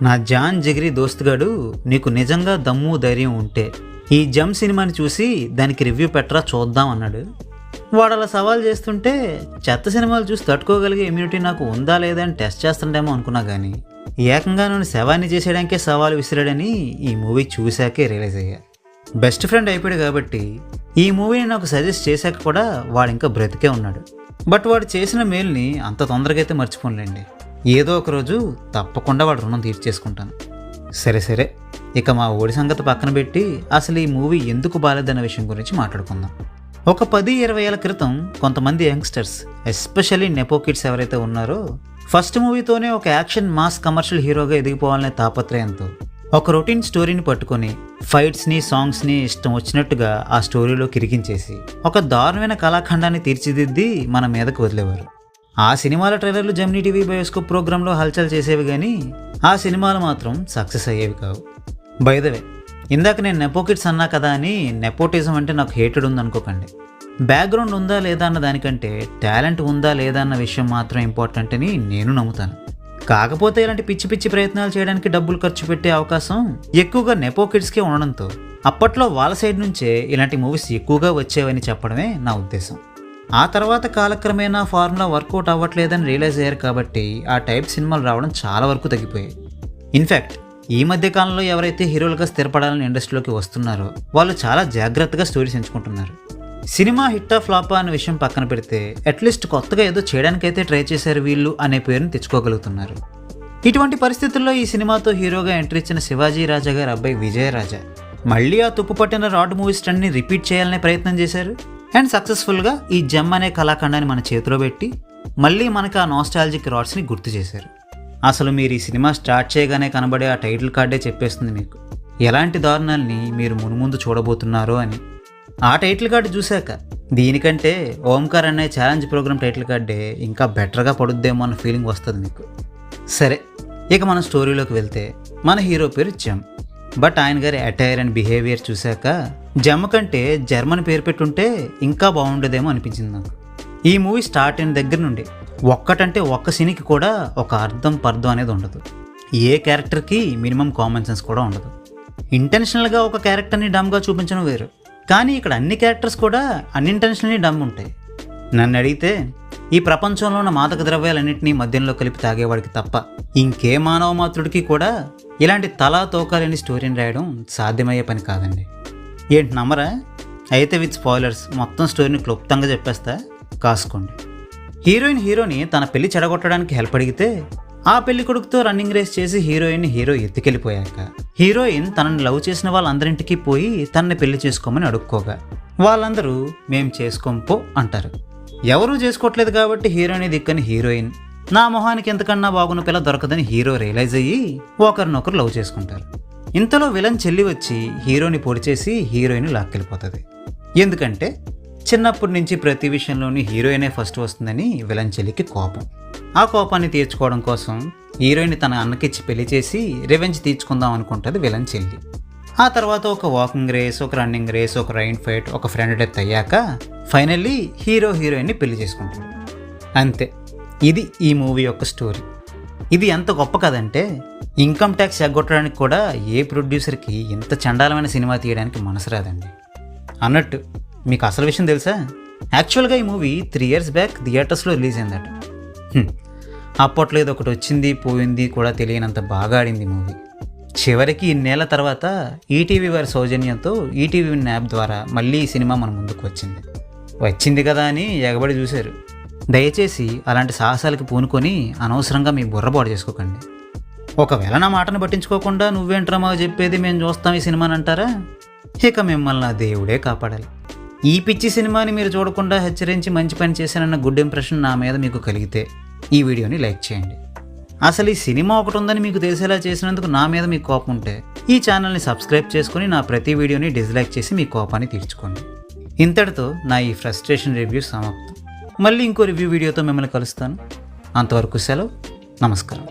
నా జాన్ జిగిరి దోస్తుగాడు, నీకు నిజంగా దమ్ము ధైర్యం ఉంటే ఈ జమ్ సినిమాని చూసి దానికి రివ్యూ పెట్టరా చూద్దాం అన్నాడు. వాడు అలా సవాల్ చేస్తుంటే చెత్త సినిమాలు చూసి తట్టుకోగలిగే ఇమ్యూనిటీ నాకు ఉందా లేదా అని టెస్ట్ చేస్తుండేమో అనుకున్నా, కానీ ఏకంగా నన్ను శవాన్ని చేసేయడానికే సవాల్ విసిరాడని ఈ మూవీ చూశాకే రియలైజ్ అయ్యా. బెస్ట్ ఫ్రెండ్ అయిపోయాడు కాబట్టి ఈ మూవీని నాకు సజెస్ట్ చేశాక కూడా వాడు ఇంకా బ్రతికే ఉన్నాడు. బట్ వాడు చేసిన మేల్ని అంత తొందరగా అయితే మర్చిపోలేండి. ఏదో ఒక రోజు తప్పకుండా వాడు రుణం తీర్చేసుకుంటాను. సరే, ఇక మా ఓడి సంగతి పక్కన పెట్టి అసలు ఈ మూవీ ఎందుకు బాలేదన్న విషయం గురించి మాట్లాడుకుందాం. ఒక 10-20 ఏళ్ల క్రితం కొంతమంది యంగ్స్టర్స్, ఎస్పెషల్లీ నెపో కిడ్స్ ఎవరైతే ఉన్నారో, ఫస్ట్ మూవీతోనే ఒక యాక్షన్ మాస్ కమర్షియల్ హీరోగా ఎదిగిపోవాలనే తాపత్రయంతో ఒక రొటీన్ స్టోరీని పట్టుకొని ఫైట్స్ని సాంగ్స్ని ఇష్టం వచ్చినట్టుగా ఆ స్టోరీలో కిరికించేసి ఒక దారుణమైన కళాఖండాన్ని తీర్చిదిద్ది మన మీదకు వదిలేవారు. ఆ సినిమాల ట్రైలర్లు జెమినీ టీవీ బయోస్కోప్ ప్రోగ్రాంలో హల్చల్ చేసేవి, కానీ ఆ సినిమాలు మాత్రం సక్సెస్ అయ్యేవి కావు. బై ద వే, ఇందాక నేను నెపో కిడ్స్ అన్నా కదా అని నెపోటిజం అంటే నాకు హేటెడ్ ఉందనుకోకండి. బ్యాక్గ్రౌండ్ ఉందా లేదా అన్న దానికంటే టాలెంట్ ఉందా లేదా అన్న విషయం మాత్రం ఇంపార్టెంట్ అని నేను నమ్ముతాను. కాకపోతే ఇలాంటి పిచ్చి పిచ్చి ప్రయత్నాలు చేయడానికి డబ్బులు ఖర్చు పెట్టే అవకాశం ఎక్కువగా నెపో కిడ్స్కే ఉండడంతో అప్పట్లో వాళ్ళ సైడ్ నుంచే ఇలాంటి మూవీస్ ఎక్కువగా వచ్చేవని చెప్పడమే నా ఉద్దేశం. ఆ తర్వాత కాలక్రమేణా ఫార్ములా వర్కౌట్ అవ్వట్లేదని రియలైజ్ అయ్యారు కాబట్టి ఆ టైప్ సినిమాలు రావడం చాలా వరకు తగ్గిపోయాయి. ఇన్ఫ్యాక్ట్ ఈ మధ్య కాలంలో ఎవరైతే హీరోలుగా స్థిరపడాలని ఇండస్ట్రీలోకి వస్తున్నారో వాళ్ళు చాలా జాగ్రత్తగా స్టోరీస్ ఎంచుకుంటున్నారు. సినిమా హిట్టా ఫ్లాపా అనే విషయం పక్కన పెడితే అట్లీస్ట్ కొత్తగా ఏదో చేయడానికైతే ట్రై చేశారు వీళ్ళు అనే పేరుని తెచ్చుకోగలుగుతున్నారు. ఇటువంటి పరిస్థితుల్లో ఈ సినిమాతో హీరోగా ఎంట్రీ ఇచ్చిన శివాజీ రాజా గారి అబ్బాయి విజయరాజా మళ్ళీ ఆ తుప్పు పట్టిన రాడ్ మూవీ స్టంట్ని రిపీట్ చేయాలనే ప్రయత్నం చేశారు. అండ్ సక్సెస్ఫుల్గా ఈ జమ్ అనే కళాఖండాన్ని మన చేతిలో పెట్టి మళ్ళీ మనకు ఆ నాస్టాలజిక్ రాడ్స్ని గుర్తు చేశారు. అసలు మీరు ఈ సినిమా స్టార్ట్ చేయగానే కనబడే ఆ టైటిల్ కార్డే చెప్పేస్తుంది మీకు ఎలాంటి దారుణాలని మీరు మున్ముందు చూడబోతున్నారో అని. ఆ టైటిల్ కార్డు చూశాక దీనికంటే ఓంకార్ అనే ఛాలెంజ్ ప్రోగ్రామ్ టైటిల్ కార్డే ఇంకా బెటర్గా పడుద్దేమో అన్న ఫీలింగ్ వస్తుంది మీకు. సరే, ఇక మన స్టోరీలోకి వెళ్తే మన హీరో పేరు జమ్. బట్ ఆయన గారి అటైర్ అండ్ బిహేవియర్ చూశాక జమ్ కంటే జర్మన్ పేరు పెట్టుంటే ఇంకా బాగుండేదేమో అనిపించింది నాకు. ఈ మూవీ స్టార్ట్ అయిన దగ్గర నుండి ఒక్కటంటే ఒక్క సీన్కి కూడా ఒక అర్థం పర్థం అనేది ఉండదు. ఏ క్యారెక్టర్కి మినిమం కామన్ సెన్స్ కూడా ఉండదు. ఇంటెన్షనల్గా ఒక క్యారెక్టర్ని డమ్గా చూపించడం వేరు, కానీ ఇక్కడ అన్ని క్యారెక్టర్స్ కూడా అన్ఇంటెన్షనల్లీ డమ్ ఉంటాయి. నన్ను అడిగితే ఈ ప్రపంచంలో ఉన్న మాదక ద్రవ్యాలన్నింటినీ మద్యంలో కలిపి తాగేవాడికి తప్ప ఇంకే మానవ మాతృడికి కూడా ఇలాంటి తలా తోకాలేని స్టోరీని రాయడం సాధ్యమయ్యే పని కాదండి. ఏంటి నమ్మరా? అయితే విత్ స్పాయిలర్స్ మొత్తం స్టోరీని క్లుప్తంగా చెప్పేస్తా, కాసుకోండి. హీరోని తన పెళ్లి చెడగొట్టడానికి హెల్ప్ అడిగితే ఆ పెళ్లి కొడుకుతో రన్నింగ్ రేస్ చేసి హీరో ఎత్తుకెళ్ళిపోయాక హీరోయిన్ తనని లవ్ చేసిన వాళ్ళందరింటికి పోయి తనని పెళ్లి చేసుకోమని అడుక్కోగా వాళ్ళందరూ మేం చేసుకోంపో అంటారు. ఎవరూ చేసుకోవట్లేదు కాబట్టి హీరోయిన్ దిక్కని హీరోయిన్, నా మొహానికి ఎంతకన్నా బాగున్న పిల్ల దొరకదని హీరో రియలైజ్ అయ్యి ఒకరినొకరు లవ్ చేసుకుంటారు. ఇంతలో విలన్ చెల్లి వచ్చి హీరోని పొడి చేసి హీరోయిన్ లాక్కెళ్ళిపోతుంది. ఎందుకంటే చిన్నప్పటి నుంచి ప్రతి విషయంలోని హీరోయినే ఫస్ట్ వస్తుందని విలన్ చెల్లికి కోపం. ఆ కోపాన్ని తీర్చుకోవడం కోసం హీరోయిన్ తన అన్నకిచ్చి పెళ్లి చేసి రివెంజ్ తీర్చుకుందాం అనుకుంటుంది విలన్ చెల్లి. ఆ తర్వాత ఒక వాకింగ్ రేస్, ఒక రన్నింగ్ రేస్, ఒక రైన్ ఫైట్, ఒక ఫ్రెండ్ డెత్ అయ్యాక ఫైనల్లీ హీరోయిన్ని పెళ్లి చేసుకుంటాడు. అంతే, ఇది ఈ మూవీ యొక్క స్టోరీ. ఇది ఎంత గొప్ప కదంటే ఇన్కమ్ ట్యాక్స్ ఎగ్గొట్టడానికి కూడా ఏ ప్రొడ్యూసర్కి ఇంత చండాలమైన సినిమా తీయడానికి మనసు రాదండి. అన్నట్టు మీకు అసలు విషయం తెలుసా? యాక్చువల్గా ఈ మూవీ 3 years బ్యాక్ థియేటర్స్లో రిలీజ్ అయిందట. అప్పట్లో ఇది ఒకటి వచ్చింది పోయింది కూడా తెలియనంత బాగా ఆడింది మూవీ. చివరికి ఇన్నేళ్ల తర్వాత ఈటీవీ వారి సౌజన్యంతో ఈటీవీ విన్ యాప్ ద్వారా మళ్ళీ ఈ సినిమా మన ముందుకు వచ్చింది కదా అని ఎగబడి చూశారు. దయచేసి అలాంటి సాహసాలకి పూనుకొని అనవసరంగా మీ బుర్రబాటు చేసుకోకండి. ఒకవేళ నా మాటను పట్టించుకోకుండా నువ్వేంట్రా మాకు చెప్పేది మేము చూస్తాం ఈ సినిమాని అంటారా? ఇక మిమ్మల్ని నా దేవుడే కాపాడాలి. ఈ పిచ్చి సినిమాని మీరు చూడకుండా హెచ్చరించి మంచి పని చేశానన్న గుడ్ ఇంప్రెషన్ నా మీద మీకు కలిగితే ఈ వీడియోని లైక్ చేయండి. అసలు ఈ సినిమా ఒకటి ఉందని మీకు తెలిసేలా చేసినందుకు నా మీద మీకు కోపం ఉంటే ఈ ఛానల్ని సబ్స్క్రైబ్ చేసుకుని నా ప్రతి వీడియోని డిస్లైక్ చేసి మీ కోపాన్ని తీర్చుకోండి. ఇంతటితో నా ఈ ఫ్రస్ట్రేషన్ రివ్యూ సమాప్తం. మళ్ళీ ఇంకో రివ్యూ వీడియోతో మిమ్మల్ని కలుస్తాను. అంతవరకు సెలవు, నమస్కారం.